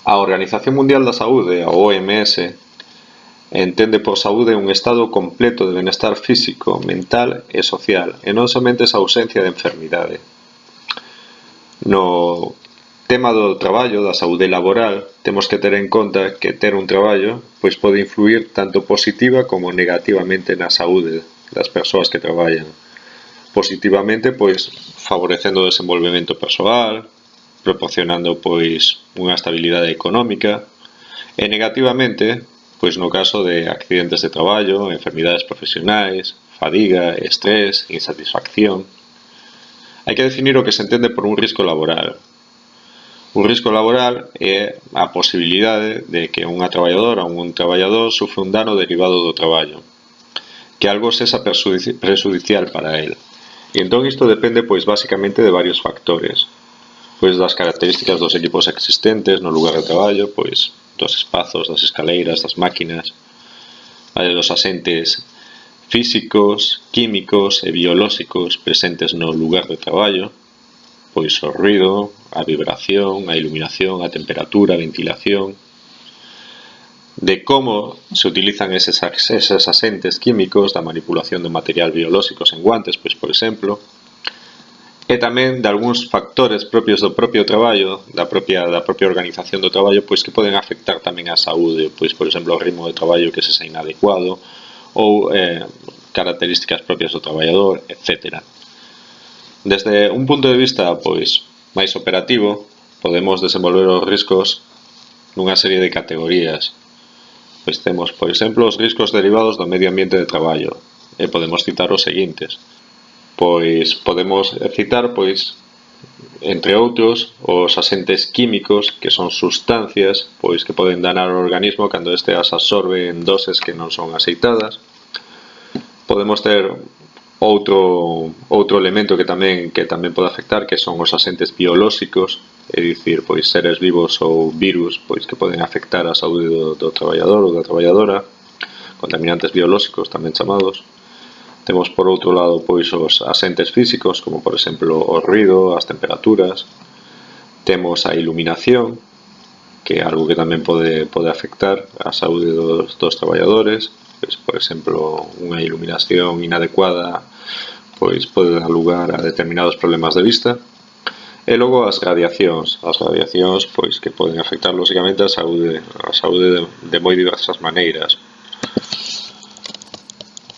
A Organización Mundial da Saúde, a OMS, entende por saúde un estado completo de benestar físico, mental e social, e non somente esa ausencia de enfermidade. No tema do traballo, da saúde laboral, temos que ter en conta que ter un traballo pois pode influir tanto positiva como negativamente na saúde das persoas que traballan. Positivamente, pois, favorecendo o desenvolvemento persoal, proporcionando, pois, unha estabilidade económica, e negativamente, pois no caso de accidentes de traballo, enfermidades profesionais, fadiga, estrés, insatisfacción. Hai que definir o que se entende por un risco laboral. Un risco laboral é a posibilidade de que unha traballadora ou un traballador sufre un dano derivado do traballo, que algo sexa prexudicial para el. E entón isto depende, pois, basicamente de varios factores. Pois das características dos equipos existentes no lugar de traballo, pois dos espazos, das escaleiras, das máquinas, dos asentes físicos, químicos e biolóxicos presentes no lugar de traballo, pois o ruido, a vibración, a iluminación, a temperatura, a ventilación, de como se utilizan eses asentes químicos, da manipulación do material biolóxicos en guantes, pois por exemplo, e tamén de algúns factores propios do propio traballo, da propia organización do traballo, pois que poden afectar tamén a saúde, pois por exemplo o ritmo de traballo que sexa inadecuado ou características propias do traballador, etc. Desde un punto de vista pois máis operativo, podemos desenvolver os riscos nunha serie de categorías. Pois temos, por exemplo, os riscos derivados do medio ambiente de traballo, e podemos citar os seguintes. Pois podemos citar, pois, entre outros, os asentes químicos, que son sustancias pois que poden danar ao organismo cando este as absorbe en doses que non son aceitadas. Podemos ter outro elemento que tamén pode afectar, que son os asentes biolóxicos, é dicir, pois seres vivos ou virus pois que poden afectar a saúde do traballador ou da traballadora, contaminantes biolóxicos tamén chamados. Temos por outro lado pois os asentes físicos, como por exemplo o ruido, as temperaturas. Temos a iluminación, que é algo que tamén pode afectar a saúde dos traballadores. Pois, por exemplo, unha iluminación inadecuada pois pode dar lugar a determinados problemas de vista. E logo as radiacións, pois que poden afectar lógicamente a saúde de moi diversas maneiras.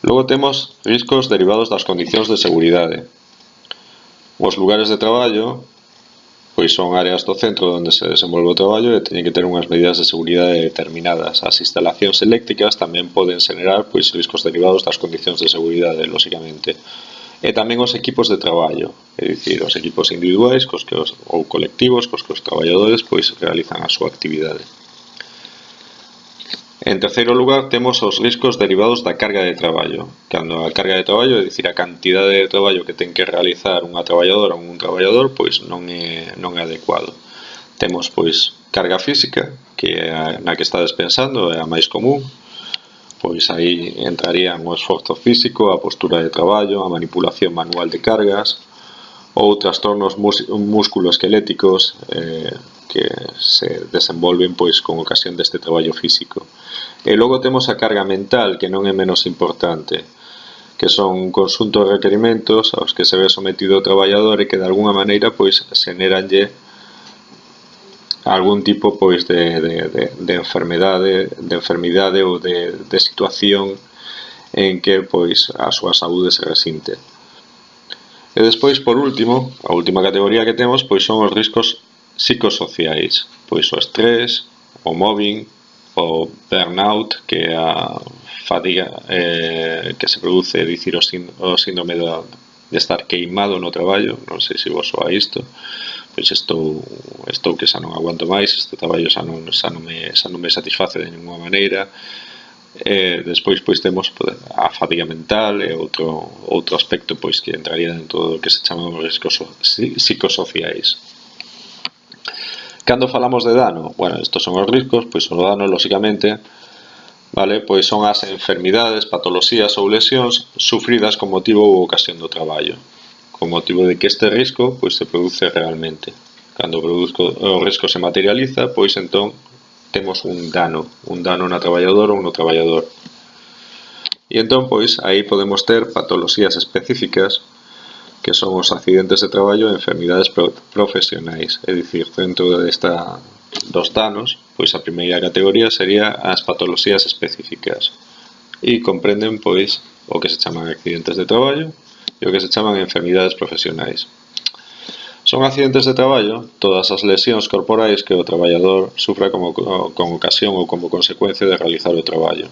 Logo temos riscos derivados das condicións de seguridade. Os lugares de traballo pois son áreas do centro onde se desenvolve o traballo e teñen que ter unhas medidas de seguridade determinadas. As instalacións eléctricas tamén poden xenerar pois riscos derivados das condicións de seguridade, lógicamente. E tamén os equipos de traballo, é dicir, os equipos individuais ou colectivos cos que os traballadores pois realizan a súa actividade. En terceiro lugar, temos os riscos derivados da carga de traballo. Cando a carga de traballo, é dicir, a cantidade de traballo que ten que realizar unha traballadora ou un traballador, pois non é adecuado. Temos pois carga física, que é na que estades pensando, é a máis común. Pois aí entrarían o esforzo físico, a postura de traballo, a manipulación manual de cargas ou trastornos musculoesqueléticos que se desenvolven pois con ocasión deste traballo físico. E logo temos a carga mental, que non é menos importante, que son un conxunto de requerimentos aos que se ve sometido o traballador e que de alguna maneira pois xeneranlle algún tipo pois de enfermidade ou de situación en que pois a súa saúde se resinte. E despois, por último, a última categoría que temos pois son os riscos psicosociais, pois o estrés, o mobbing, o burnout, que é a fadiga que se produce, dicir, o síndrome de estar queimado no traballo. Non sei se vos soa isto, pois estou que xa non aguanto máis, este traballo xa non me satisface de ninguna maneira. Despois pois temos a fadiga mental e outro aspecto pois que entraría dentro do que se chaman os riscos psicosociais. Cando falamos de dano, bueno, estos son os riscos, pois o dano lógicamente, vale, pois son as enfermidades, patoloxías ou lesións sufridas con motivo ou ocasión do traballo, con motivo de que este risco pois se produce realmente. Cando o risco se materializa, pois entón temos un dano na traballadora ou no traballador. E entón, pois, aí podemos ter patoloxías específicas que son os accidentes de traballo e enfermidades profesionais. É dicir, dentro dos danos, pois a primeira categoría sería as patoloxías específicas e comprenden, pois, o que se chaman accidentes de traballo e o que se chaman enfermidades profesionais. Son accidentes de traballo todas as lesións corporais que o traballador sufra con ocasión ou como consecuencia de realizar o traballo.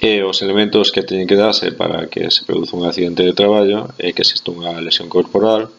E os elementos que teñen que darse para que se produza un accidente de traballo é que existe unha lesión corporal,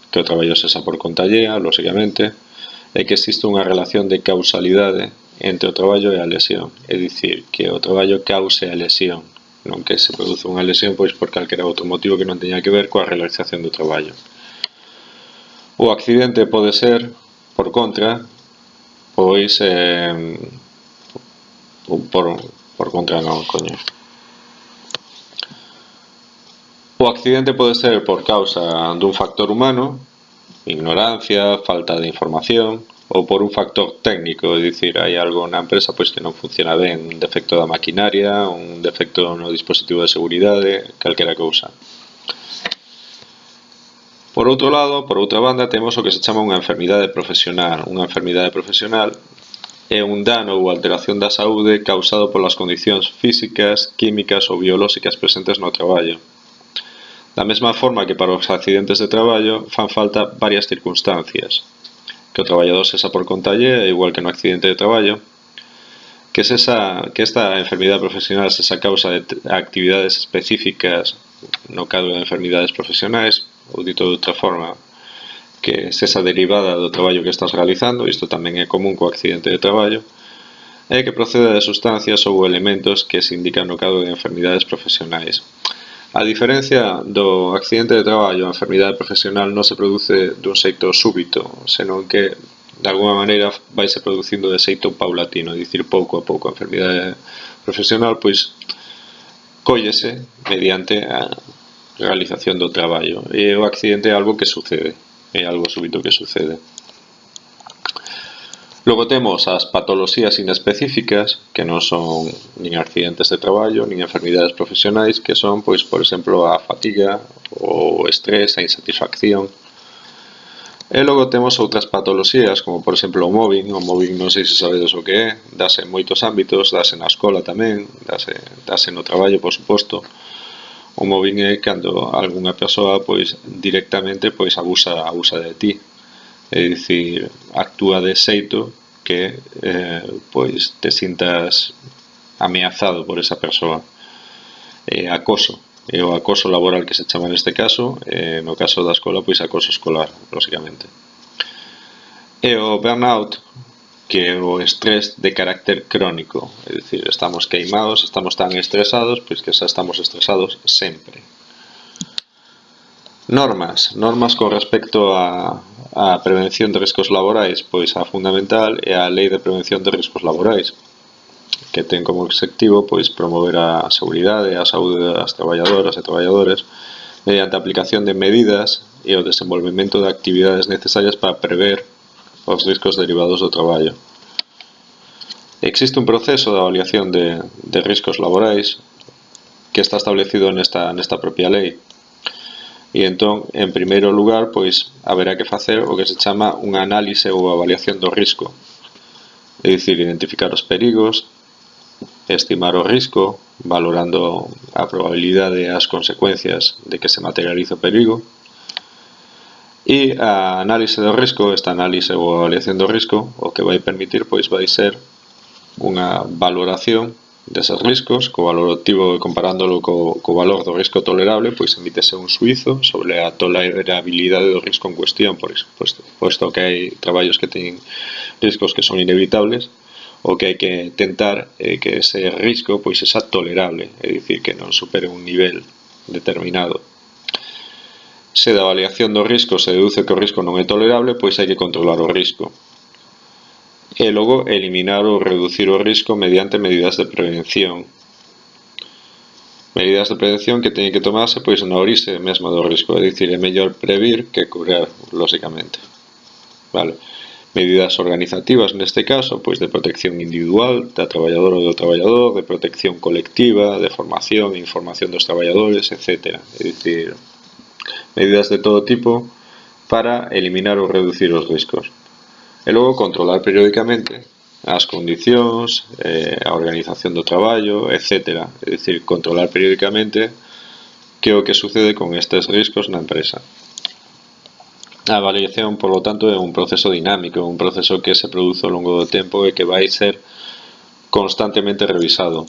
que o traballo sexa por conta allea, lóxicamente, e que existe unha relación de causalidade entre o traballo e a lesión, é dicir, que o traballo cause a lesión, non que se produza unha lesión pois por calquera outro motivo que non teña que ver coa realización do traballo. O accidente pode ser, por contra, pois por contra non, coño. O accidente pode ser por causa dun factor humano, ignorancia, falta de información, ou por un factor técnico, é dicir, hai algo na empresa pois que non funciona ben, un defecto da maquinaria, un defecto no dispositivo de seguridade, calquera cousa. Por outro lado, por outra banda, temos o que se chama unha enfermidade profesional. Unha enfermidade profesional é un dano ou alteración da saúde causado polas condicións físicas, químicas ou biolóxicas presentes no traballo. Da mesma forma que para os accidentes de traballo fan falta varias circunstancias. Que o traballador sexa por conta allea, igual que no accidente de traballo, que esta enfermidade profesional sexa causa de actividades específicas, no caso de enfermidades profesionais, ou dito de outra forma, que sexa derivada do traballo que estás realizando, isto tamén é común co accidente de traballo, e que proceda de sustancias ou elementos que se indican no caso de enfermidades profesionais. A diferencia do accidente de traballo, a enfermidade profesional non se produce dun xeito súbito, senón que de alguma maneira vaise producindo de xeito paulatino, é dicir, pouco a pouco. A enfermidade profesional pois cóllese mediante a realización do traballo, e o accidente é algo que sucede, é algo súbito que sucede. Logo temos as patoloxías inespecíficas, que non son nin accidentes de traballo, nin enfermidades profesionais, que son, pois, por exemplo, a fatiga, o estrés, a insatisfacción. E logo temos outras patoloxías, como, por exemplo, o mobbing. O mobbing non sei se sabedes o que é, dase en moitos ámbitos, dase na escola tamén, dase no traballo, por suposto. O mobbing é cando algunha persoa pois directamente pois abusa de ti, é dicir, actúa de xeito que pois te sintas ameazado por esa persoa. É acoso, é o acoso laboral que se chama neste caso, no caso da escola pois acoso escolar, lóxicamente. E o burnout, que é o estrés de carácter crónico, é dicir, estamos queimados, estamos tan estresados, pois que xa estamos estresados sempre. Normas con respecto a prevención de riscos laborais, pois a fundamental é a Lei de Prevención de Riscos Laborais, que ten como obxectivo pois promover a seguridade e a saúde das traballadoras e traballadores mediante a aplicación de medidas e o desenvolvemento de actividades necesarias para prever os riscos derivados do traballo. Existe un proceso de avaliación de riscos laborais que está establecido nesta propia lei. E entón, en primeiro lugar, pois haberá que facer o que se chama unha análise ou avaliación do risco. É dicir, identificar os perigos, estimar o risco, valorando a probabilidade e as consecuencias de que se materialice o perigo. E a análise do risco, esta análise ou avaliación do risco, o que vai permitir pois vai ser unha valoración deses riscos, co valor obtivo comparándolo co valor do risco tolerable, pois emítese un suizo sobre a tolerabilidade do risco en cuestión, posto que hai traballos que teñen riscos que son inevitables, o que hai que tentar é que ese risco pois sexa tolerable, é dicir, que non supere un nivel determinado. Se da avaliación do risco se deduce que o risco non é tolerable, pois hai que controlar o risco. E logo eliminar ou reducir o risco mediante medidas de prevención. Medidas de prevención que teñen que tomarse pois na orixe mesma do risco, é dicir, é mellor previr que curar, lóxicamente. Vale. Medidas organizativas neste caso, pois de protección individual da traballadora ou do traballador, de protección colectiva, de formación e información dos traballadores, etc. É dicir, medidas de todo tipo para eliminar ou reducir os riscos. E logo controlar periódicamente as condicións, a organización do traballo, etc. É dicir, controlar periódicamente que é o que sucede con estes riscos na empresa. A avaliación, por lo tanto, é un proceso dinámico, un proceso que se produce ao longo do tempo e que vai ser constantemente revisado.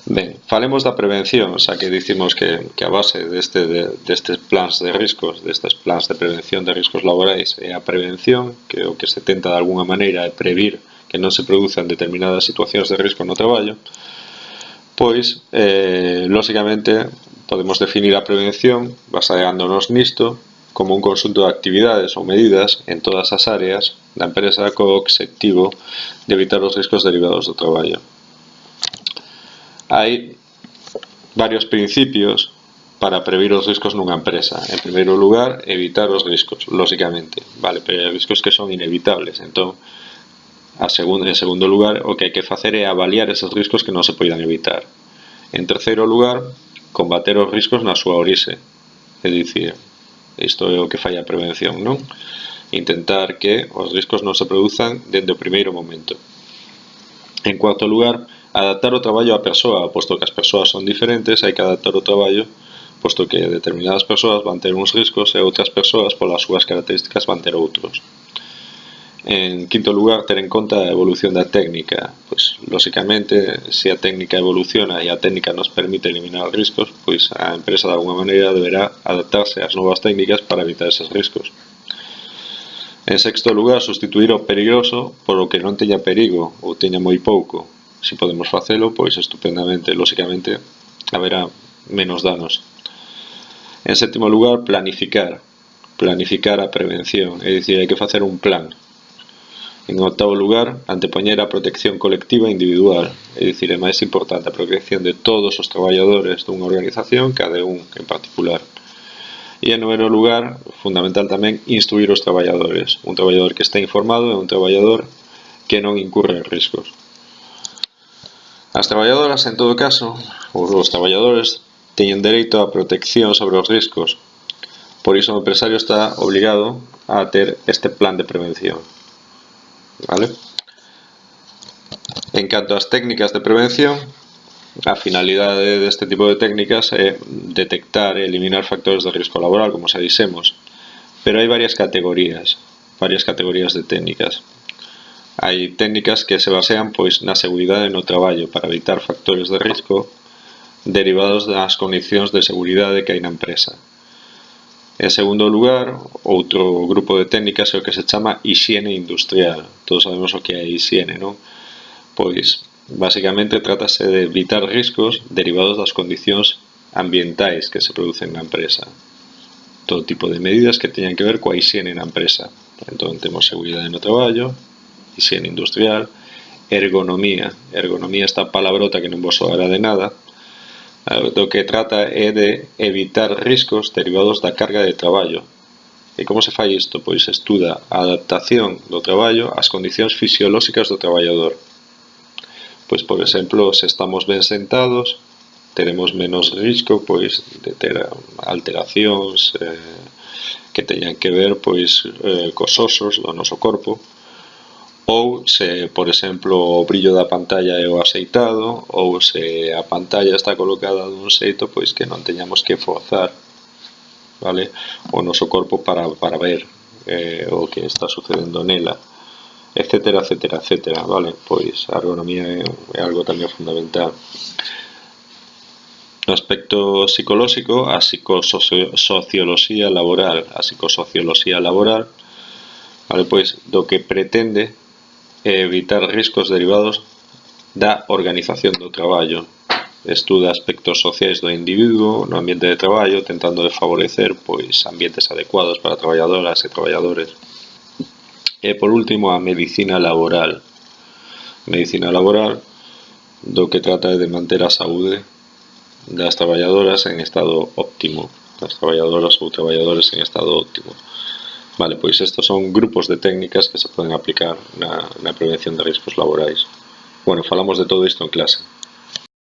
Ben, falemos da prevención, xa que dicimos que a base destes plans de riscos, destes plans de prevención de riscos laborais é a prevención, que o que se tenta de alguna maneira é previr que non se produzan determinadas situacións de risco no traballo, pois, lóxicamente, podemos definir a prevención baseándonos nisto como un conxunto de actividades ou medidas en todas as áreas da empresa co obxectivo de evitar os riscos derivados do traballo. Hai varios principios para prever os riscos nunha empresa. En primeiro lugar, evitar os riscos, lóxicamente, vale, pero hai riscos que son inevitables. Entón, en segundo lugar, o que hai que facer é avaliar esos riscos que non se poidan evitar. En terceiro lugar, combater os riscos na súa orixe. É dicir, isto é o que fai a prevención, non? Intentar que os riscos non se produzan dende o primeiro momento. En cuarto lugar, adaptar o traballo á persoa, posto que as persoas son diferentes, hai que adaptar o traballo, posto que determinadas persoas van ter uns riscos e outras persoas, polas súas características, van ter outros. En quinto lugar, ter en conta a evolución da técnica. Pois, lóxicamente, se a técnica evoluciona e a técnica nos permite eliminar riscos, pois a empresa de alguna maneira deberá adaptarse ás novas técnicas para evitar eses riscos. En sexto lugar, sustituir o perigoso por o que non teña perigo ou teña moi pouco. Se podemos facelo, pois estupendamente, lóxicamente, haberá menos danos. En sétimo lugar, planificar a prevención, é dicir, hai que facer un plan. En octavo lugar, antepoñer a protección colectiva e individual, é dicir, é máis importante a protección de todos os traballadores dunha organización que a de un en particular. E en noveno lugar, fundamental tamén, instruir os traballadores. Un traballador que está informado é un traballador que non incurre en riscos. As traballadoras, en todo caso, ou os traballadores, teñen dereito á protección sobre os riscos. Por iso o empresario está obligado a ter este plan de prevención. Vale? En canto ás técnicas de prevención, a finalidade deste tipo de técnicas é detectar e eliminar factores de risco laboral, como xa dixemos, pero hai varias categorías de técnicas. Hai técnicas que se basean pois na seguridade no traballo para evitar factores de risco derivados das condicións de seguridade que hai na empresa. En segundo lugar, outro grupo de técnicas é o que se chama hixiene industrial. Todos sabemos o que é a hixiene, non? Pois, basicamente, trátase de evitar riscos derivados das condicións ambientais que se producen na empresa. Todo tipo de medidas que teñan que ver coa hixiene na empresa. Entón, temos seguridade no traballo, hixiene industrial, ergonomía. Ergonomía, esta palabrota que non vos soará de nada, do que trata é de evitar riscos derivados da carga de traballo. E como se fai isto? Pois estuda a adaptación do traballo ás condicións fisiolóxicas do traballador. Pois, por exemplo, se estamos ben sentados, teremos menos risco pois de ter alteracións que teñan que ver pois cos osos do noso corpo, ou se, por exemplo, o brillo da pantalla é o axeitado, ou se a pantalla está colocada dun xeito pois que non teñamos que forzar, vale, o noso corpo para ver o que está sucedendo nela, etcétera, etcétera, etcétera, vale? Pois a ergonomía é algo tamén fundamental. No aspecto psicolóxico, a psicosocioloxía laboral. A psicosocioloxía laboral, vale, pois do que pretende evitar riscos derivados da organización do traballo. Estuda aspectos sociais do individuo no ambiente de traballo, tentando de favorecer pois ambientes adecuados para traballadoras e traballadores. E por último, a medicina laboral. Medicina laboral do que trata é de manter a saúde das traballadoras en estado óptimo, das traballadoras ou traballadores en estado óptimo. Vale, pois estos son grupos de técnicas que se poden aplicar na prevención de riscos laborais. Bueno, falamos de todo isto en clase.